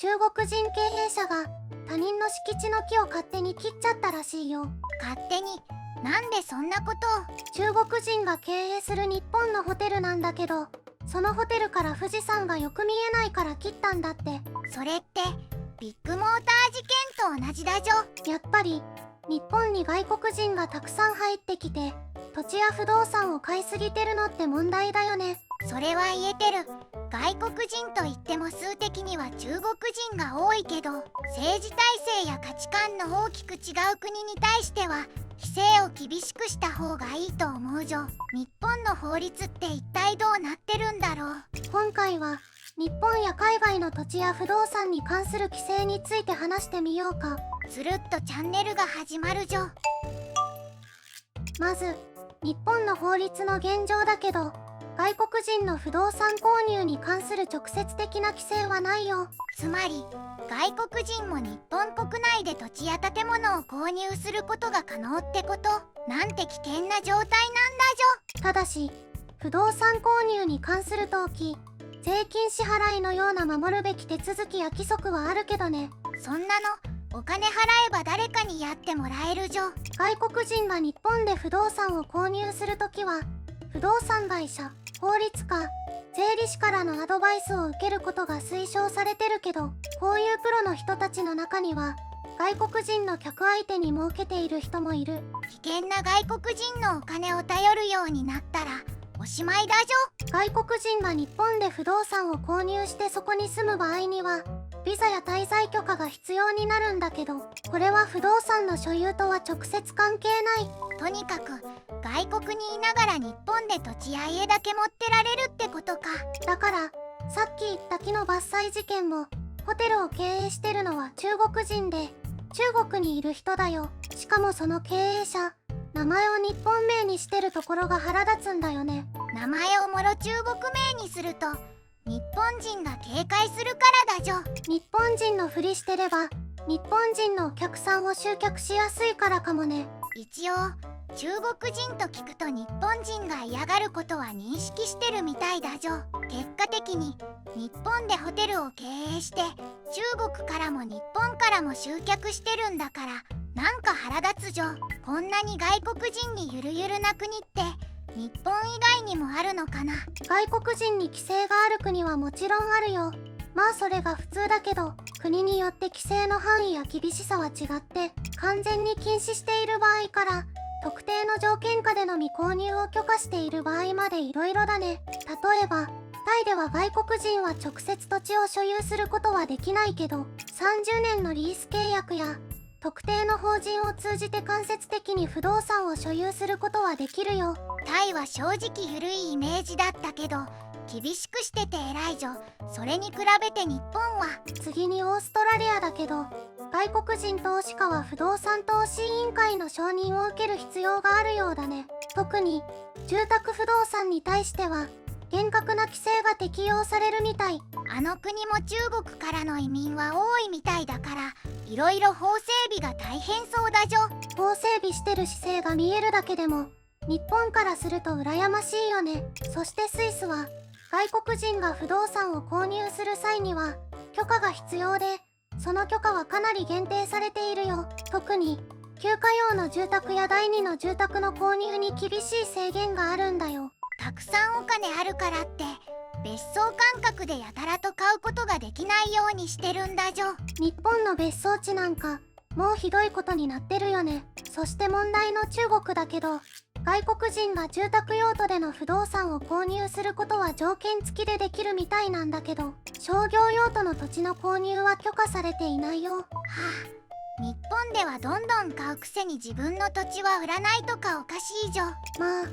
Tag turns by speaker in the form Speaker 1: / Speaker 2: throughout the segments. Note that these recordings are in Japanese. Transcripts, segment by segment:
Speaker 1: 中国人経営者が他人の敷地の木を勝手に切っちゃったらしいよ。
Speaker 2: 勝手に？なんでそんなことを？
Speaker 1: 中国人が経営する日本のホテルなんだけど、そのホテルから富士山がよく見えないから切ったんだって。
Speaker 2: それってビッグモーター事件と同じだじょ。
Speaker 1: やっぱり日本に外国人がたくさん入ってきて土地や不動産を買いすぎてるのって問題だよね。
Speaker 2: それは言えてる。外国人といっても数的には中国人が多いけど、政治体制や価値観の大きく違う国に対しては規制を厳しくした方がいいと思うじょ。日本の法律って一体どうなってるんだろう。
Speaker 1: 今回は日本や海外の土地や不動産に関する規制について話してみようか。
Speaker 2: つるっとチャンネルが始まるじょ。
Speaker 1: まず日本の法律の現状だけど、外国人の不動産購入に関する直接的な規制はないよ。
Speaker 2: つまり外国人も日本国内で土地や建物を購入することが可能ってこと？なんて危険な状態なんだじょ。
Speaker 1: ただし不動産購入に関する登記、税金支払いのような守るべき手続きや規則はあるけどね。
Speaker 2: そんなのお金払えば誰かにやってもらえるじょ。
Speaker 1: 外国人が日本で不動産を購入するときは不動産会社、法律家、税理士からのアドバイスを受けることが推奨されてるけど、こういうプロの人たちの中には外国人の客相手に儲けている人もいる。
Speaker 2: 危険な外国人のお金を頼るようになったらおしまいだじ
Speaker 1: ょ。外国人が日本で不動産を購入してそこに住む場合にはビザや滞在許可が必要になるんだけど、これは不動産の所有とは直接関係ない。
Speaker 2: とにかく外国にいながら日本で土地や家だけ持ってられるってことか。
Speaker 1: だからさっき言った木の伐採事件も、ホテルを経営してるのは中国人で中国にいる人だよ。しかもその経営者、名前を日本名にしてるところが腹立つんだよね。
Speaker 2: 名前をもろ中国名にすると日本人が警戒するからだじょ。
Speaker 1: 日本人のふりしてれば日本人のお客さんを集客しやすいからかもね。
Speaker 2: 一応中国人と聞くと日本人が嫌がることは認識してるみたいだじょ。結果的に日本でホテルを経営して中国からも日本からも集客してるんだから、なんか腹立つじょ。こんなに外国人にゆるゆるな国って日本以外にもあるのかな。
Speaker 1: 外国人に規制がある国はもちろんあるよ。まあそれが普通だけど、国によって規制の範囲や厳しさは違って、完全に禁止している場合から特定の条件下でのみ購入を許可している場合までいろいろだね。例えばタイでは外国人は直接土地を所有することはできないけど、30年のリース契約や特定の法人を通じて間接的に不動産を所有することはできるよ。
Speaker 2: タイは正直緩いイメージだったけど、厳しくしてて偉いじょ。それに比べて日本は。
Speaker 1: 次にオーストラリアだけど、外国人投資家は不動産投資委員会の承認を受ける必要があるようだね。特に住宅不動産に対しては厳格な規制が適用されるみたい。
Speaker 2: あの国も中国からの移民は多いみたいだから、いろいろ法整備が大変そうだじょ。
Speaker 1: 法整備してる姿勢が見えるだけでも日本からすると羨ましいよね。そしてスイスは外国人が不動産を購入する際には許可が必要で、その許可はかなり限定されているよ。特に休暇用の住宅や第二の住宅の購入に厳しい制限があるんだよ。
Speaker 2: たくさんお金あるからって別荘感覚でやたらと買うことができないようにしてるんだじょ。
Speaker 1: 日本の別荘地なんかもうひどいことになってるよね。そして問題の中国だけど、外国人が住宅用途での不動産を購入することは条件付きでできるみたいなんだけど、商業用途の土地の購入は許可されていないよ。
Speaker 2: はあ、日本ではどんどん買うくせに自分の土地は売らないとかおかしいじょ。
Speaker 1: まあ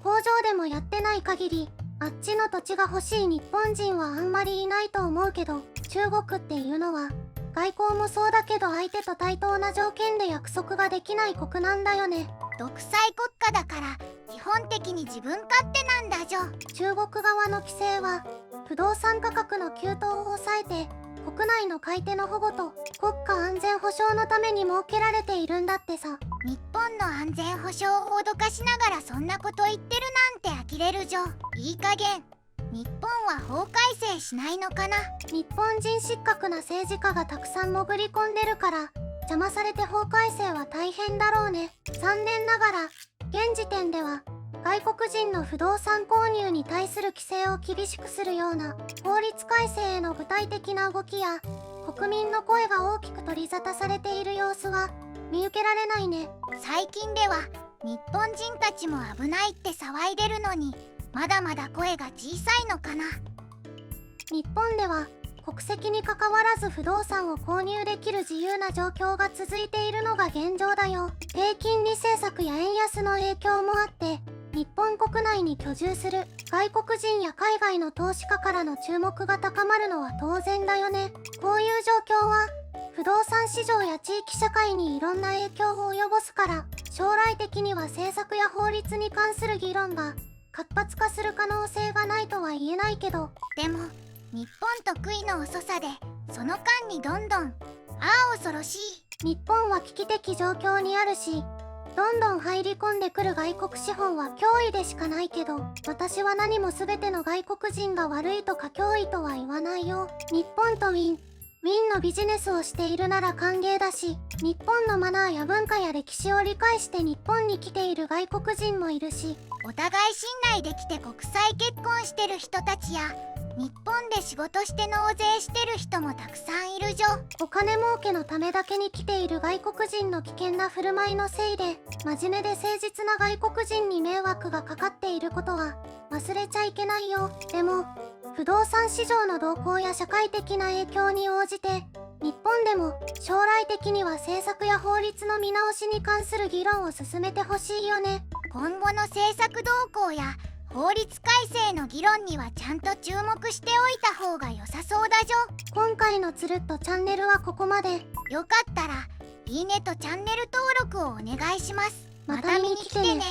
Speaker 1: 工場でもやってない限りあっちの土地が欲しい日本人はあんまりいないと思うけど、中国っていうのは外交もそうだけど相手と対等な条件で約束ができない国なんだよね。
Speaker 2: 独裁国家だから基本的に自分勝手なんだじょ。
Speaker 1: 中国側の規制は不動産価格の急騰を抑えて国内の買い手の保護と国家安全保障のために設けられているんだってさ。
Speaker 2: 日本の安全保障を脅かしながらそんなこと言ってるなんて呆れるじょ。いい加減日本は法改正しないのかな。
Speaker 1: 日本人失格な政治家がたくさん潜り込んでるから邪魔されて法改正は大変だろうね。残念ながら現時点では外国人の不動産購入に対する規制を厳しくするような法律改正への具体的な動きや国民の声が大きく取り沙汰されている様子は見受けられないね。
Speaker 2: 最近では日本人たちも危ないって騒いでるのにまだまだ声が小さいのかな。
Speaker 1: 日本では国籍にかかわらず不動産を購入できる自由な状況が続いているのが現状だよ。低金利政策や円安の影響もあって日本国内に居住する外国人や海外の投資家からの注目が高まるのは当然だよね。こういう状況は不動産市場や地域社会にいろんな影響を及ぼすから将来的には政策や法律に関する議論が活発化する可能性がないとは言えないけど、
Speaker 2: でも日本得意の遅さでその間にどんどん恐ろしい。
Speaker 1: 日本は危機的状況にあるしどんどん入り込んでくる外国資本は脅威でしかないけど、私は何も全ての外国人が悪いとか脅威とは言わないよ。日本とウィンのビジネスをしているなら歓迎だし、日本のマナーや文化や歴史を理解して日本に来ている外国人もいるし、
Speaker 2: お互い信頼できて国際結婚してる人たちや日本で仕事して納税してる人もたくさんいるじょ。
Speaker 1: お金儲けのためだけに来ている外国人の危険な振る舞いのせいで真面目で誠実な外国人に迷惑がかかっていることは忘れちゃいけないよ。でも不動産市場の動向や社会的な影響に応じて日本でも将来的には政策や法律の見直しに関する議論を進めてほしいよね。
Speaker 2: 今後の政策動向や法律改正の議論にはちゃんと注目しておいた方が良さそうだじょ。
Speaker 1: 今回のつるっとチャンネルはここまで。
Speaker 2: よかったらいいねとチャンネル登録をお願いします。
Speaker 1: また見に来てね。